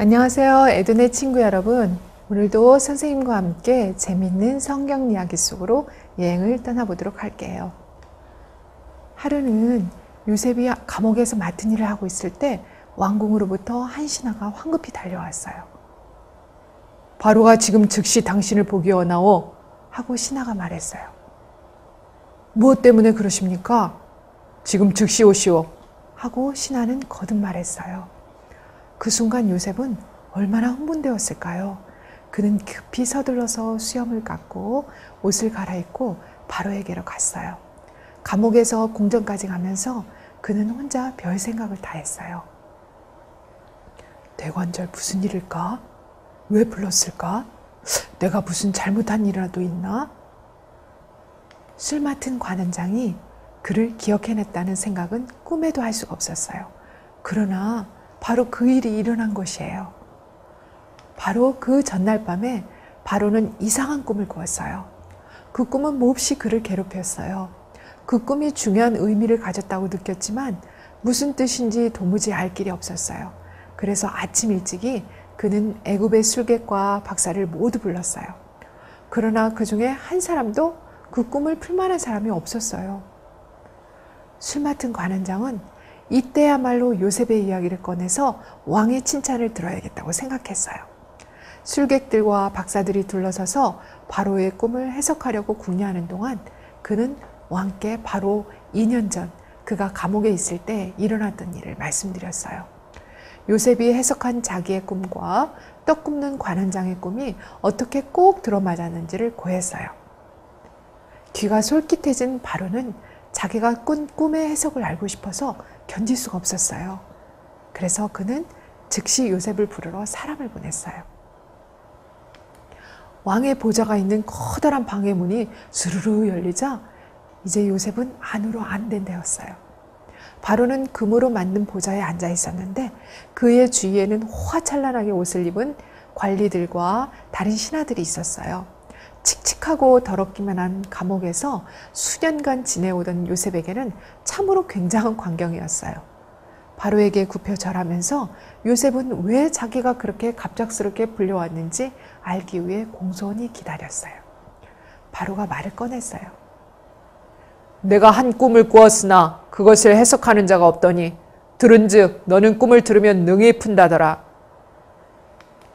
안녕하세요. 에둔의 친구 여러분. 오늘도 선생님과 함께 재밌는 성경 이야기 속으로 여행을 떠나보도록 할게요. 하루는 요셉이 감옥에서 맡은 일을 하고 있을 때 왕궁으로부터 한 신하가 황급히 달려왔어요. 바로가 지금 즉시 당신을 보기 원하오 하고 신하가 말했어요. 무엇 때문에 그러십니까? 지금 즉시 오시오 하고 신하는 거듭 말했어요. 그 순간 요셉은 얼마나 흥분되었을까요? 그는 급히 서둘러서 수염을 깎고 옷을 갈아입고 바로에게로 갔어요. 감옥에서 궁전까지 가면서 그는 혼자 별 생각을 다 했어요. 대관절 무슨 일일까? 왜 불렀을까? 내가 무슨 잘못한 일이라도 있나? 술 맡은 관원장이 그를 기억해냈다는 생각은 꿈에도 할 수가 없었어요. 그러나 바로 그 일이 일어난 것이에요. 바로 그 전날 밤에 바로는 이상한 꿈을 꾸었어요. 그 꿈은 몹시 그를 괴롭혔어요. 그 꿈이 중요한 의미를 가졌다고 느꼈지만 무슨 뜻인지 도무지 알 길이 없었어요. 그래서 아침 일찍이 그는 애굽의 술객과 박사를 모두 불렀어요. 그러나 그 중에 한 사람도 그 꿈을 풀만한 사람이 없었어요. 술 맡은 관원장은 이때야말로 요셉의 이야기를 꺼내서 왕의 칭찬을 들어야겠다고 생각했어요. 술객들과 박사들이 둘러서서 바로의 꿈을 해석하려고 궁리하는 동안 그는 왕께 바로 2년 전 그가 감옥에 있을 때 일어났던 일을 말씀드렸어요. 요셉이 해석한 자기의 꿈과 떡 굽는 관원장의 꿈이 어떻게 꼭 들어맞았는지를 고했어요. 귀가 솔깃해진 바로는 자기가 꾼 꿈의 해석을 알고 싶어서 견딜 수가 없었어요. 그래서 그는 즉시 요셉을 부르러 사람을 보냈어요. 왕의 보좌가 있는 커다란 방의 문이 스르르 열리자 이제 요셉은 안으로 안된되었어요. 바로는 금으로 만든 보좌에 앉아 있었는데 그의 주위에는 화찬란하게 옷을 입은 관리들과 다른 신하들이 있었어요. 칙칙하고 더럽기만 한 감옥에서 수년간 지내오던 요셉에게는 참으로 굉장한 광경이었어요. 바로에게 굽혀 절하면서 요셉은 왜 자기가 그렇게 갑작스럽게 불려왔는지 알기 위해 공손히 기다렸어요. 바로가 말을 꺼냈어요. 내가 한 꿈을 꾸었으나 그것을 해석하는 자가 없더니 들은즉 너는 꿈을 들으면 능히 푼다더라.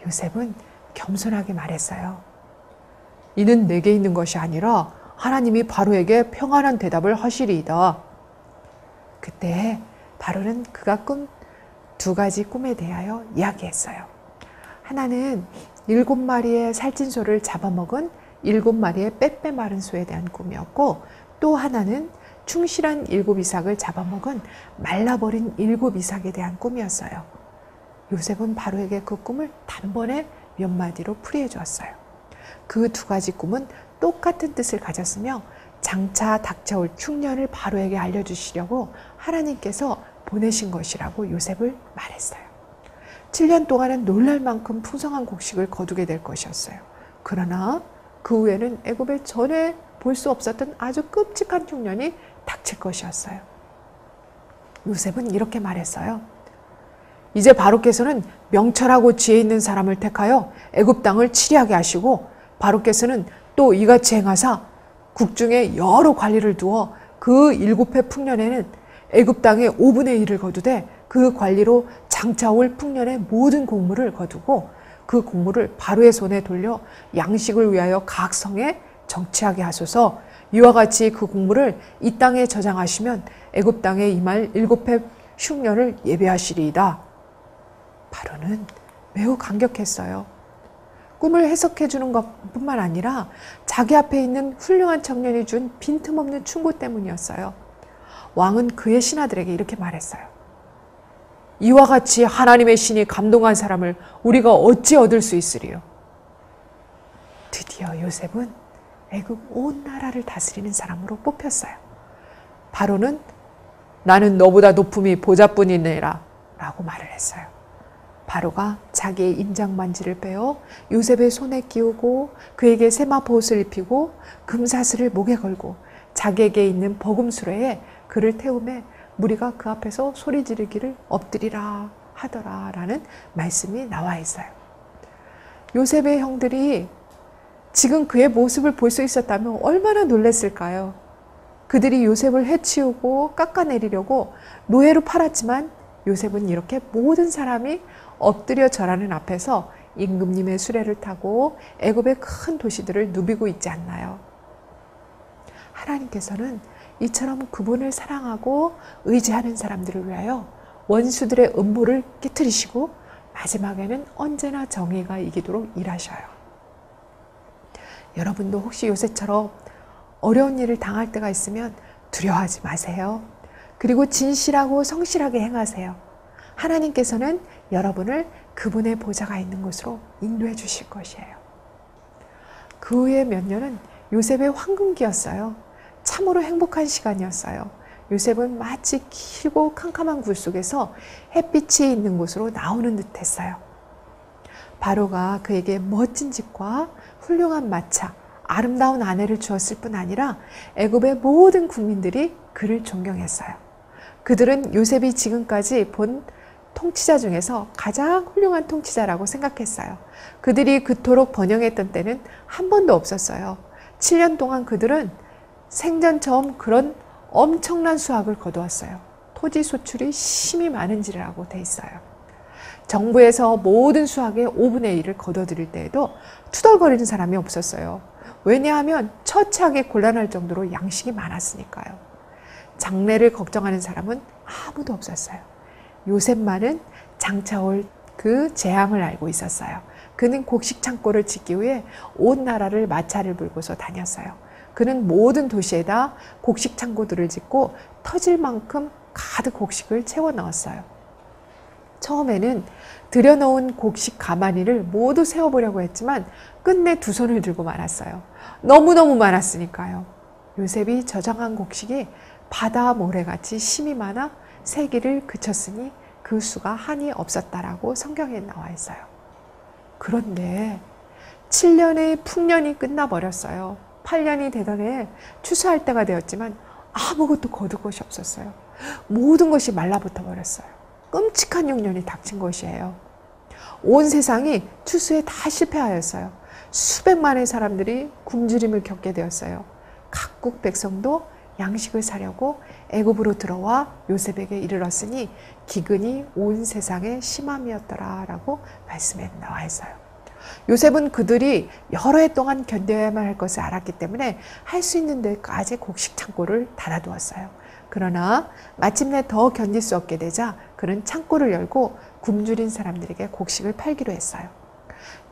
요셉은 겸손하게 말했어요. 이는 내게 있는 것이 아니라 하나님이 바로에게 평안한 대답을 하시리이다. 그때 바로는 그가 꾼 2가지 꿈에 대하여 이야기했어요. 하나는 7마리의 살찐 소를 잡아먹은 7마리의 빼빼 마른 소에 대한 꿈이었고, 또 하나는 충실한 7이삭을 잡아먹은 말라버린 7이삭에 대한 꿈이었어요. 요셉은 바로에게 그 꿈을 단번에 몇 마디로 풀이해 주었어요. 그 2가지 꿈은 똑같은 뜻을 가졌으며 장차 닥쳐올 흉년을 바로에게 알려주시려고 하나님께서 보내신 것이라고 요셉을 말했어요. 7년 동안은 놀랄 만큼 풍성한 곡식을 거두게 될 것이었어요. 그러나 그 후에는 애굽에 전에 볼 수 없었던 아주 끔찍한 흉년이 닥칠 것이었어요. 요셉은 이렇게 말했어요. 이제 바로께서는 명철하고 지혜 있는 사람을 택하여 애굽 땅을 치리하게 하시고 바로께서는 또 이같이 행하사 국중에 여러 관리를 두어 그 7해 풍년에는 애굽 땅의 5분의 1을 거두되 그 관리로 장차 올 풍년의 모든 곡물을 거두고 그 곡물을 바로의 손에 돌려 양식을 위하여 각 성에 정치하게 하소서. 이와 같이 그 곡물을 이 땅에 저장하시면 애굽 땅에 임할 7해 흉년을 예배하시리이다. 바로는 매우 감격했어요. 꿈을 해석해 주는 것뿐만 아니라 자기 앞에 있는 훌륭한 청년이 준 빈틈없는 충고 때문이었어요. 왕은 그의 신하들에게 이렇게 말했어요. 이와 같이 하나님의 신이 감동한 사람을 우리가 어찌 얻을 수 있으리요? 드디어 요셉은 애굽 온 나라를 다스리는 사람으로 뽑혔어요. 바로는 나는 너보다 높음이 보좌뿐이니라 라고 말을 했어요. 바로가 자기의 임장반지를 빼어 요셉의 손에 끼우고 그에게 세마포 옷을 입히고 금사슬을 목에 걸고 자기에게 있는 버금수레에 그를 태우매 무리가 그 앞에서 소리 지르기를 엎드리라 하더라라는 말씀이 나와 있어요. 요셉의 형들이 지금 그의 모습을 볼 수 있었다면 얼마나 놀랐을까요? 그들이 요셉을 해치우고 깎아내리려고 노예로 팔았지만 요셉은 이렇게 모든 사람이 엎드려 절하는 앞에서 임금님의 수레를 타고 애굽의 큰 도시들을 누비고 있지 않나요? 하나님께서는 이처럼 그분을 사랑하고 의지하는 사람들을 위하여 원수들의 음모를 깨뜨리시고 마지막에는 언제나 정의가 이기도록 일하셔요. 여러분도 혹시 요새처럼 어려운 일을 당할 때가 있으면 두려워하지 마세요. 그리고 진실하고 성실하게 행하세요. 하나님께서는 여러분을 그분의 보좌가 있는 곳으로 인도해 주실 것이에요. 그 후에 몇 년은 요셉의 황금기였어요. 참으로 행복한 시간이었어요. 요셉은 마치 길고 캄캄한 굴 속에서 햇빛이 있는 곳으로 나오는 듯 했어요. 바로가 그에게 멋진 집과 훌륭한 마차, 아름다운 아내를 주었을 뿐 아니라 애굽의 모든 국민들이 그를 존경했어요. 그들은 요셉이 지금까지 본 통치자 중에서 가장 훌륭한 통치자라고 생각했어요. 그들이 그토록 번영했던 때는 한 번도 없었어요. 7년 동안 그들은 생전 처음 그런 엄청난 수확을 거두었어요. 토지 소출이 심히 많은지라고 돼 있어요. 정부에서 모든 수확의 5분의 1을 거둬들일 때에도 투덜거리는 사람이 없었어요. 왜냐하면 처치하기 곤란할 정도로 양식이 많았으니까요. 장래를 걱정하는 사람은 아무도 없었어요. 요셉만은 장차 올 그 재앙을 알고 있었어요. 그는 곡식 창고를 짓기 위해 온 나라를 마차를 몰고서 다녔어요. 그는 모든 도시에다 곡식 창고들을 짓고 터질 만큼 가득 곡식을 채워 넣었어요. 처음에는 들여놓은 곡식 가마니를 모두 세워보려고 했지만 끝내 두 손을 들고 말았어요. 너무너무 많았으니까요. 요셉이 저장한 곡식이 바다 모래같이 심이 많아 세기를 그쳤으니 그 수가 한이 없었다라고 성경에 나와 있어요. 그런데 7년의 풍년이 끝나버렸어요. 8년이 되던 해에 추수할 때가 되었지만 아무것도 거둘 것이 없었어요. 모든 것이 말라붙어 버렸어요. 끔찍한 흉년이 닥친 것이에요. 온 세상이 추수에 다 실패하였어요. 수백만의 사람들이 굶주림을 겪게 되었어요. 각국 백성도 양식을 사려고 애굽으로 들어와 요셉에게 이르렀으니 기근이 온 세상에 심함이었더라라고 말씀에 나와 있어요. 요셉은 그들이 여러 해 동안 견뎌야만 할 것을 알았기 때문에 할 수 있는 데까지 곡식 창고를 닫아두었어요. 그러나 마침내 더 견딜 수 없게 되자 그는 창고를 열고 굶주린 사람들에게 곡식을 팔기로 했어요.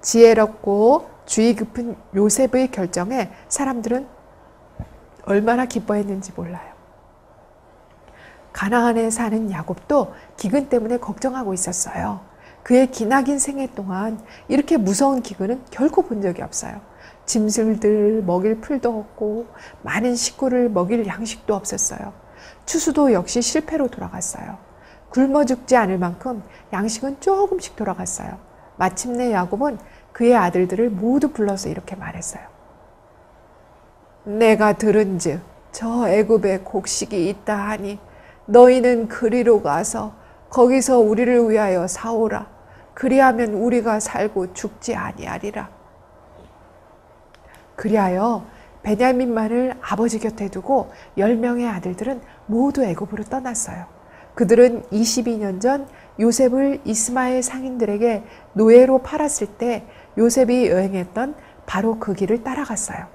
지혜롭고 주의 깊은 요셉의 결정에 사람들은 얼마나 기뻐했는지 몰라요. 가나안에 사는 야곱도 기근 때문에 걱정하고 있었어요. 그의 기나긴 생애 동안 이렇게 무서운 기근은 결코 본 적이 없어요. 짐승들 먹일 풀도 없고 많은 식구를 먹일 양식도 없었어요. 추수도 역시 실패로 돌아갔어요. 굶어 죽지 않을 만큼 양식은 조금씩 돌아갔어요. 마침내 야곱은 그의 아들들을 모두 불러서 이렇게 말했어요. 내가 들은즉 저 애굽에 곡식이 있다 하니 너희는 그리로 가서 거기서 우리를 위하여 사오라. 그리하면 우리가 살고 죽지 아니하리라. 그리하여 베냐민만을 아버지 곁에 두고 10명의 아들들은 모두 애굽으로 떠났어요. 그들은 22년 전 요셉을 이스마엘 상인들에게 노예로 팔았을 때 요셉이 여행했던 바로 그 길을 따라갔어요.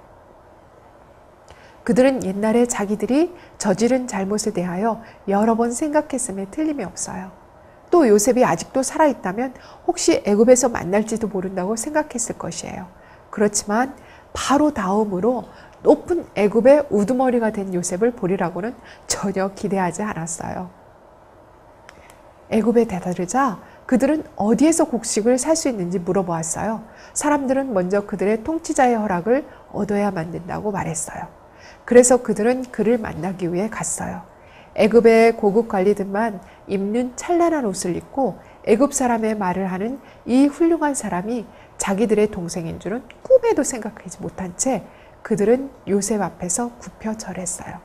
그들은 옛날에 자기들이 저지른 잘못에 대하여 여러 번 생각했음에 틀림이 없어요. 또 요셉이 아직도 살아있다면 혹시 애굽에서 만날지도 모른다고 생각했을 것이에요. 그렇지만 바로 다음으로 높은 애굽의 우두머리가 된 요셉을 보리라고는 전혀 기대하지 않았어요. 애굽에 다다르자 그들은 어디에서 곡식을 살 수 있는지 물어보았어요. 사람들은 먼저 그들의 통치자의 허락을 얻어야만 된다고 말했어요. 그래서 그들은 그를 만나기 위해 갔어요. 애굽의 고급 관리들만 입는 찬란한 옷을 입고 애굽 사람의 말을 하는 이 훌륭한 사람이 자기들의 동생인 줄은 꿈에도 생각하지 못한 채 그들은 요셉 앞에서 굽혀 절했어요.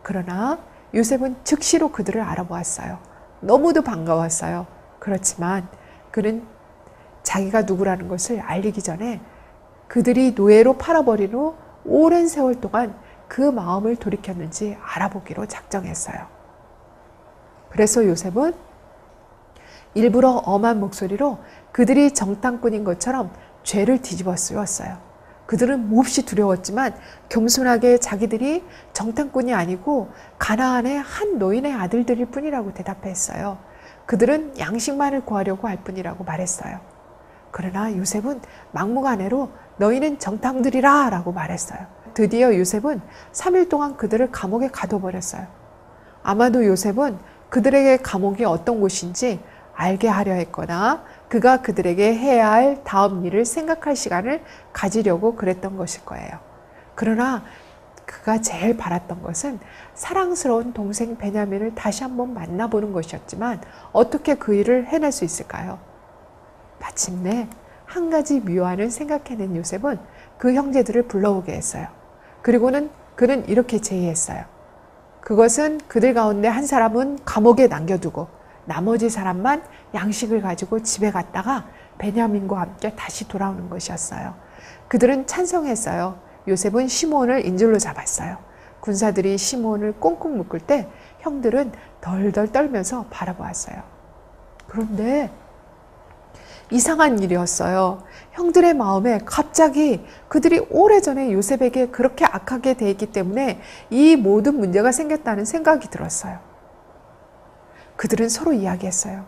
그러나 요셉은 즉시로 그들을 알아보았어요. 너무도 반가웠어요. 그렇지만 그는 자기가 누구라는 것을 알리기 전에 그들이 노예로 팔아버린 후 오랜 세월 동안 그 마음을 돌이켰는지 알아보기로 작정했어요. 그래서 요셉은 일부러 엄한 목소리로 그들이 정탐꾼인 것처럼 죄를 뒤집어 쓰였어요. 그들은 몹시 두려웠지만 겸손하게 자기들이 정탐꾼이 아니고 가나안의 한 노인의 아들들일 뿐이라고 대답했어요. 그들은 양식만을 구하려고 할 뿐이라고 말했어요. 그러나 요셉은 막무가내로 너희는 정탐들이라 라고 말했어요. 드디어 요셉은 3일 동안 그들을 감옥에 가둬버렸어요. 아마도 요셉은 그들에게 감옥이 어떤 곳인지 알게 하려 했거나 그가 그들에게 해야 할 다음 일을 생각할 시간을 가지려고 그랬던 것일 거예요. 그러나 그가 제일 바랐던 것은 사랑스러운 동생 베냐민을 다시 한번 만나보는 것이었지만 어떻게 그 일을 해낼 수 있을까요? 마침내 한 가지 묘안을 생각해낸 요셉은 그 형제들을 불러오게 했어요. 그리고는 그는 이렇게 제의했어요. 그것은 그들 가운데 한 사람은 감옥에 남겨두고 나머지 사람만 양식을 가지고 집에 갔다가 베냐민과 함께 다시 돌아오는 것이었어요. 그들은 찬성했어요. 요셉은 시므온을 인질로 잡았어요. 군사들이 시므온을 꽁꽁 묶을 때 형들은 덜덜 떨면서 바라보았어요. 그런데 이상한 일이었어요. 형들의 마음에 갑자기 그들이 오래전에 요셉에게 그렇게 악하게 대했기 때문에 이 모든 문제가 생겼다는 생각이 들었어요. 그들은 서로 이야기했어요.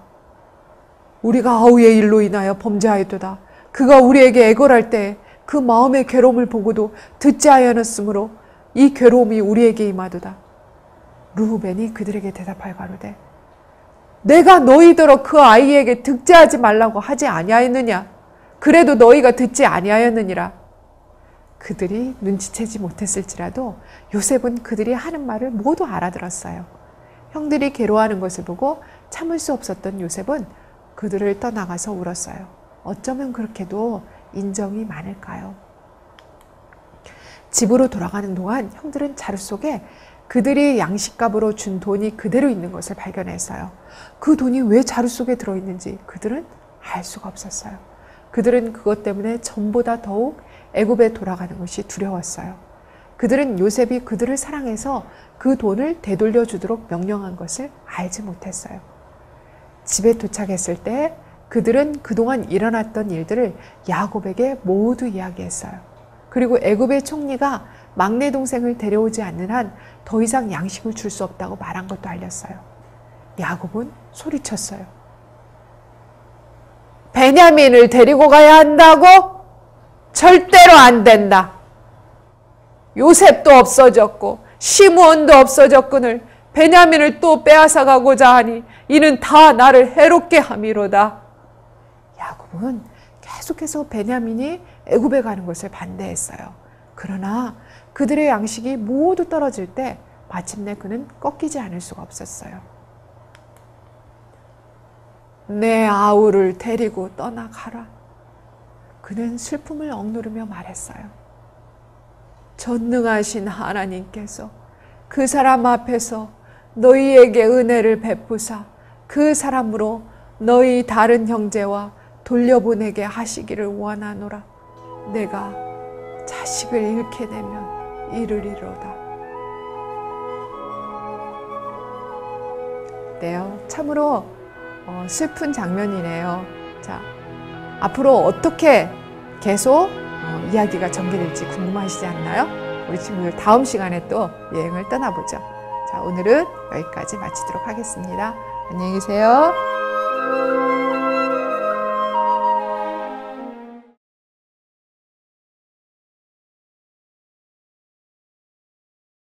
우리가 아우의 일로 인하여 범죄하였도다. 그가 우리에게 애걸할 때 그 마음의 괴로움을 보고도 듣지 아니하였으므로 이 괴로움이 우리에게 임하도다. 르우벤이 그들에게 대답하여 가로되 내가 너희더러 그 아이에게 득죄하지 말라고 하지 아니하였느냐? 그래도 너희가 듣지 아니하였느니라. 그들이 눈치채지 못했을지라도 요셉은 그들이 하는 말을 모두 알아들었어요. 형들이 괴로워하는 것을 보고 참을 수 없었던 요셉은 그들을 떠나가서 울었어요. 어쩌면 그렇게도 인정이 많을까요? 집으로 돌아가는 동안 형들은 자루 속에 그들이 양식값으로 준 돈이 그대로 있는 것을 발견했어요. 그 돈이 왜 자루 속에 들어있는지 그들은 알 수가 없었어요. 그들은 그것 때문에 전보다 더욱 애굽에 돌아가는 것이 두려웠어요. 그들은 요셉이 그들을 사랑해서 그 돈을 되돌려 주도록 명령한 것을 알지 못했어요. 집에 도착했을 때 그들은 그동안 일어났던 일들을 야곱에게 모두 이야기했어요. 그리고 애굽의 총리가 막내 동생을 데려오지 않는 한 더 이상 양식을 줄 수 없다고 말한 것도 알렸어요. 야곱은 소리쳤어요. 베냐민을 데리고 가야 한다고? 절대로 안 된다. 요셉도 없어졌고 시므온도 없어졌거늘 베냐민을 또 빼앗아 가고자 하니 이는 다 나를 해롭게 함이로다. 야곱은 계속해서 베냐민이 애굽에 가는 것을 반대했어요. 그러나 그들의 양식이 모두 떨어질 때 마침내 그는 꺾이지 않을 수가 없었어요. 내 아우를 데리고 떠나가라. 그는 슬픔을 억누르며 말했어요. 전능하신 하나님께서 그 사람 앞에서 너희에게 은혜를 베푸사 그 사람으로 너희 다른 형제와 돌려보내게 하시기를 원하노라. 내가 자식을 잃게 되면 이르리로다. 네요. 참으로 슬픈 장면이네요. 자, 앞으로 어떻게 계속 이야기가 전개될지 궁금하시지 않나요? 우리 친구들 다음 시간에 또 여행을 떠나보죠. 자, 오늘은 여기까지 마치도록 하겠습니다. 안녕히 계세요.